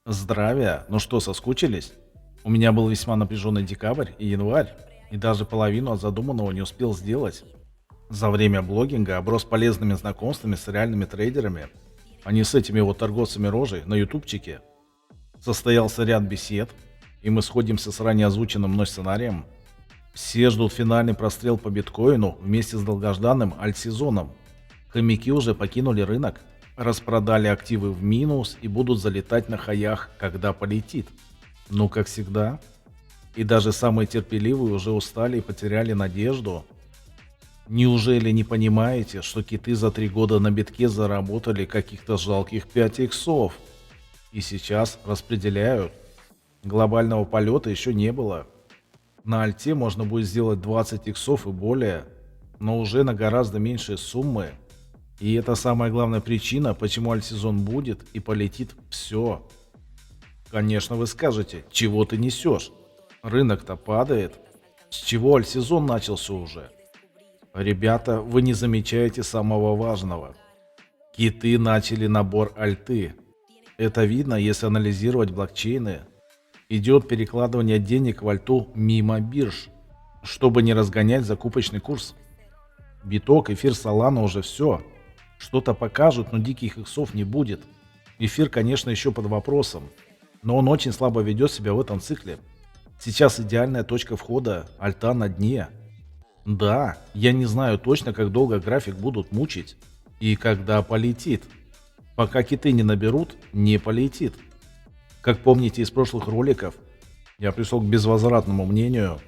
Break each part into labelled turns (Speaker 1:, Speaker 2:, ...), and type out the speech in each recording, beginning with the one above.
Speaker 1: Здравия. Ну что, соскучились? У меня был весьма напряженный декабрь и январь, и даже половину от задуманного не успел сделать. За время блогинга оброс полезными знакомствами с реальными трейдерами, а не с этими вот торговцами рожей на ютубчике. Состоялся ряд бесед, и мы сходимся с ранее озвученным мной сценарием. Все ждут финальный прострел по биткоину вместе с долгожданным альтсезоном. Хомяки уже покинули рынок, распродали активы в минус и будут залетать на хаях, когда полетит. Ну, как всегда. И даже самые терпеливые уже устали и потеряли надежду. Неужели не понимаете, что киты за 3 года на битке заработали каких-то жалких 5 иксов? И сейчас распределяют. Глобального полета еще не было. На альте можно будет сделать 20 иксов и более, но уже на гораздо меньшие суммы. И это самая главная причина, почему альтсезон будет и полетит все. Конечно, вы скажете, чего ты несешь? Рынок-то падает. С чего альтсезон начался уже? Ребята, вы не замечаете самого важного. Киты начали набор альты. Это видно, если анализировать блокчейны. Идет перекладывание денег в альту мимо бирж, чтобы не разгонять закупочный курс. Биток, эфир, Солана уже все. Что-то покажут, но диких иксов не будет. Эфир, конечно, еще под вопросом, но он очень слабо ведет себя в этом цикле. Сейчас идеальная точка входа, альта на дне. Да, я не знаю точно, как долго график будут мучить и когда полетит. Пока киты не наберут, не полетит. Как помните из прошлых роликов, я пришел к безвозвратному мнению,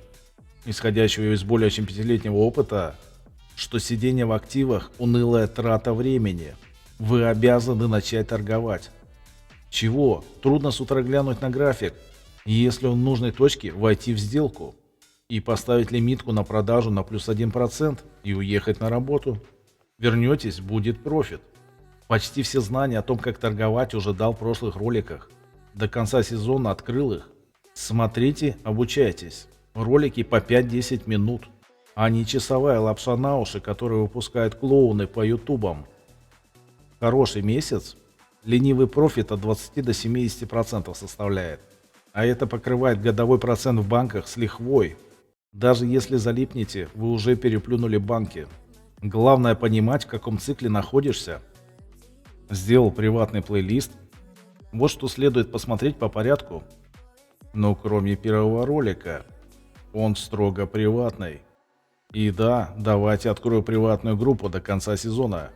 Speaker 1: исходящего из более чем 5-летнего опыта, что сидение в активах – унылая трата времени. Вы обязаны начать торговать. Чего? Трудно с утра глянуть на график, и если он в нужной точке, войти в сделку и поставить лимитку на продажу на плюс 1% и уехать на работу. Вернетесь, будет профит. Почти все знания о том, как торговать, уже дал в прошлых роликах. До конца сезона открыл их. Смотрите, обучайтесь. Ролики по 5-10 минут, а не часовая лапша на уши, которую выпускают клоуны по ютубам. Хороший месяц, ленивый профит от 20 до 70% составляет. А это покрывает годовой процент в банках с лихвой. Даже если залипнете, вы уже переплюнули банки. Главное понимать, в каком цикле находишься. Сделал приватный плейлист. Вот что следует посмотреть по порядку. Но кроме первого ролика, он строго приватный. И да, давайте открою приватную группу до конца сезона.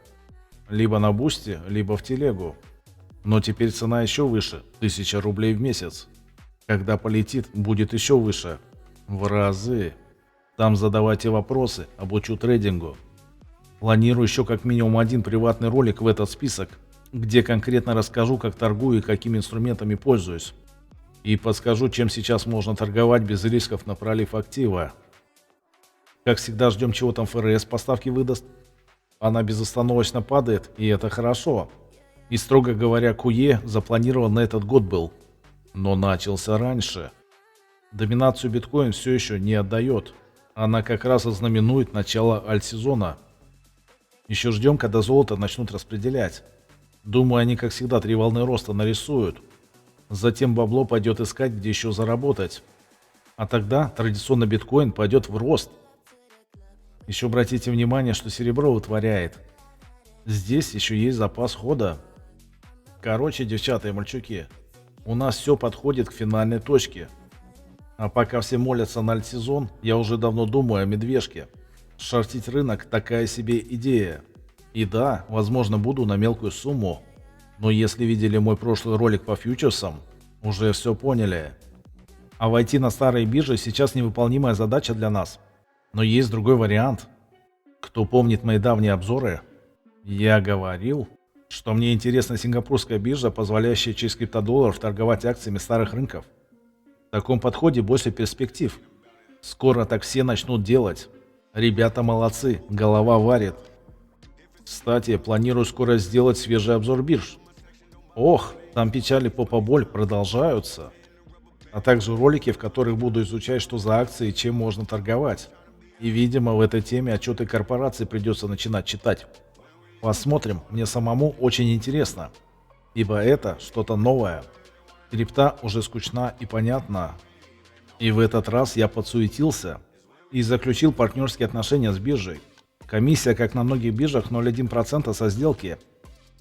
Speaker 1: Либо на бусте, либо в телегу. Но теперь цена еще выше, 1000 рублей в месяц. Когда полетит, будет еще выше. В разы. Там задавайте вопросы, обучу трейдингу. Планирую еще как минимум один приватный ролик в этот список, где конкретно расскажу, как торгую и какими инструментами пользуюсь. И подскажу, чем сейчас можно торговать без рисков на пролив актива. Как всегда, ждем, чего там ФРС поставки выдаст. Она безостановочно падает, и это хорошо. И, строго говоря, КУЕ запланирован на этот год был. Но начался раньше. Доминацию биткоин все еще не отдает. Она как раз ознаменует начало альтсезона. Еще ждем, когда золото начнут распределять. Думаю, они, как всегда, 3 волны роста нарисуют. Затем бабло пойдет искать, где еще заработать. А тогда традиционно биткоин пойдет в рост. Еще обратите внимание, что серебро вытворяет. Здесь еще есть запас хода. Короче, девчата и мальчуки, у нас все подходит к финальной точке. А пока все молятся на альтсезон, я уже давно думаю о медвежке. Шортить рынок – такая себе идея. И да, возможно, буду на мелкую сумму. Но если видели мой прошлый ролик по фьючерсам, уже все поняли. А войти на старые биржи сейчас невыполнимая задача для нас. Но есть другой вариант. Кто помнит мои давние обзоры, я говорил, что мне интересна сингапурская биржа, позволяющая через криптодолларов торговать акциями старых рынков. В таком подходе больше перспектив. Скоро так все начнут делать. Ребята молодцы, голова варит. Кстати, планирую скоро сделать свежий обзор бирж. Ох, там печали попа-боль продолжаются. А также ролики, в которых буду изучать, что за акции и чем можно торговать. И, видимо, в этой теме отчеты корпораций придется начинать читать. Посмотрим, мне самому очень интересно, ибо это что-то новое. Крипта уже скучна и понятна. И в этот раз я подсуетился и заключил партнерские отношения с биржей. Комиссия, как на многих биржах, 0,1% со сделки.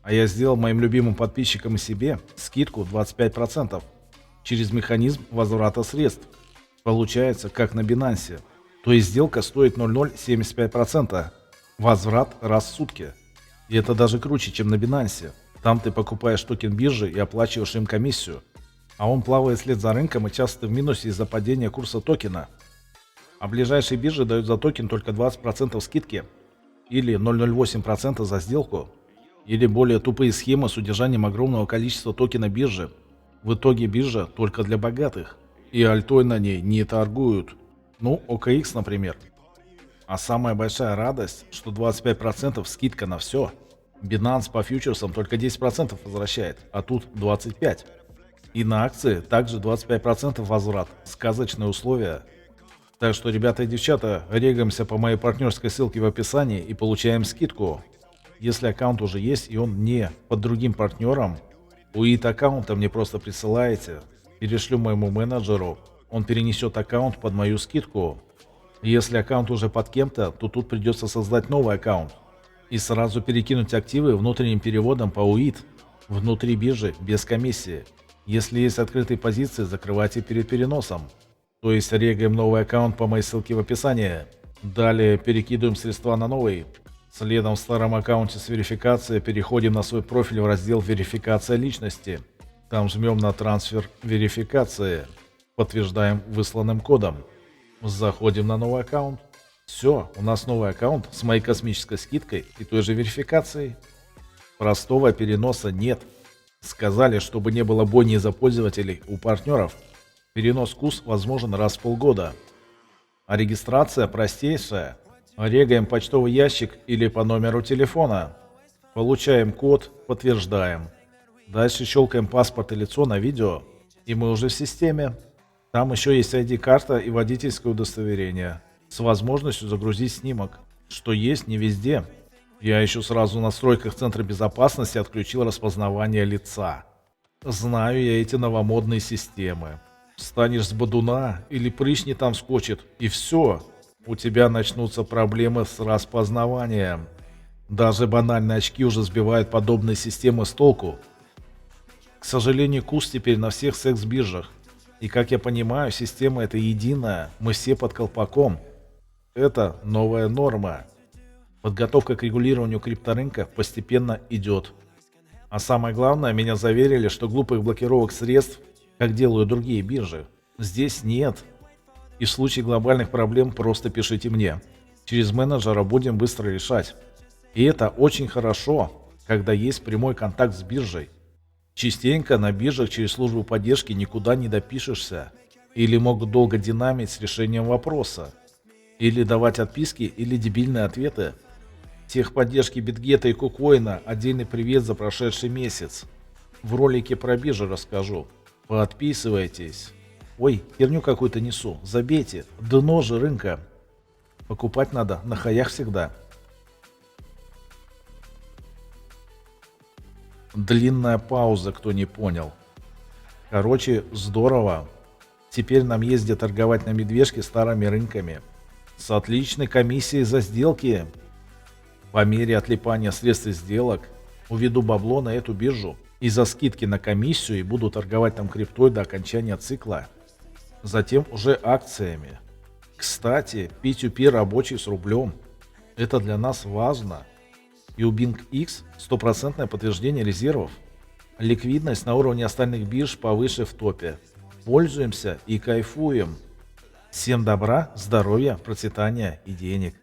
Speaker 1: А я сделал моим любимым подписчикам и себе скидку 25% через механизм возврата средств. Получается, как на Binance. То есть сделка стоит 0,075%. Возврат раз в сутки. И это даже круче, чем на Binance. Там ты покупаешь токен биржи и оплачиваешь им комиссию. А он плавает вслед за рынком и часто в минусе из-за падения курса токена. А ближайшие биржи дают за токен только 20% скидки. Или 0,08% за сделку. Или более тупые схемы с удержанием огромного количества токена биржи. В итоге биржа только для богатых. И альтой на ней не торгуют. Ну, OKX, например. А самая большая радость, что 25% скидка на все. Binance по фьючерсам только 10% возвращает, а тут 25%. И на акции также 25% возврат. Сказочные условия. Так что, ребята и девчата, регаемся по моей партнерской ссылке в описании и получаем скидку. Если аккаунт уже есть и он не под другим партнером, UIT аккаунта мне просто присылаете, перешлю моему менеджеру, он перенесет аккаунт под мою скидку. Если аккаунт уже под кем-то, то тут придется создать новый аккаунт и сразу перекинуть активы внутренним переводом по UIT внутри биржи без комиссии. Если есть открытые позиции, закрывайте перед переносом. То есть регаем новый аккаунт по моей ссылке в описании. Далее перекидываем средства на новый. Следом в старом аккаунте с верификацией переходим на свой профиль в раздел «Верификация личности». Там жмем на трансфер верификации. Подтверждаем высланным кодом. Заходим на новый аккаунт. Все, у нас новый аккаунт с моей космической скидкой и той же верификацией. Простого переноса нет. Сказали, чтобы не было бойни из-за пользователей у партнеров. Перенос КУС возможен раз в полгода. А регистрация простейшая. Регаем почтовый ящик или по номеру телефона. Получаем код, подтверждаем. Дальше щелкаем паспорт и лицо на видео, и мы уже в системе. Там еще есть ID-карта и водительское удостоверение с возможностью загрузить снимок, что есть не везде. Я еще сразу в настройках Центра безопасности отключил распознавание лица. Знаю я эти новомодные системы. Встанешь с бодуна или прыщ не там скочит, и все. У тебя начнутся проблемы с распознаванием. Даже банальные очки уже сбивают подобные системы с толку. К сожалению, КУС теперь на всех секс-биржах. И как я понимаю, система эта единая, мы все под колпаком. Это новая норма. Подготовка к регулированию крипторынка постепенно идет. А самое главное, меня заверили, что глупых блокировок средств, как делают другие биржи, здесь нет. И в случае глобальных проблем просто пишите мне. Через менеджера будем быстро решать. И это очень хорошо, когда есть прямой контакт с биржей. Частенько на биржах через службу поддержки никуда не допишешься. Или могут долго динамить с решением вопроса. Или давать отписки или дебильные ответы. Техподдержки Битгета и Кукоина отдельный привет за прошедший месяц. В ролике про биржи расскажу. Подписывайтесь. Ой, херню какую-то несу. Забейте. Дно же рынка. Покупать надо на хаях всегда. Длинная пауза, кто не понял. Короче, здорово. Теперь нам есть где торговать на медвежке старыми рынками. С отличной комиссией за сделки. По мере отлипания средств из сделок уведу бабло на эту биржу и за скидки на комиссию и буду торговать там криптой до окончания цикла. Затем уже акциями. Кстати, P2P рабочий с рублем. Это для нас важно. И у BingX 100% подтверждение резервов. Ликвидность на уровне остальных бирж повыше в топе. Пользуемся и кайфуем. Всем добра, здоровья, процветания и денег.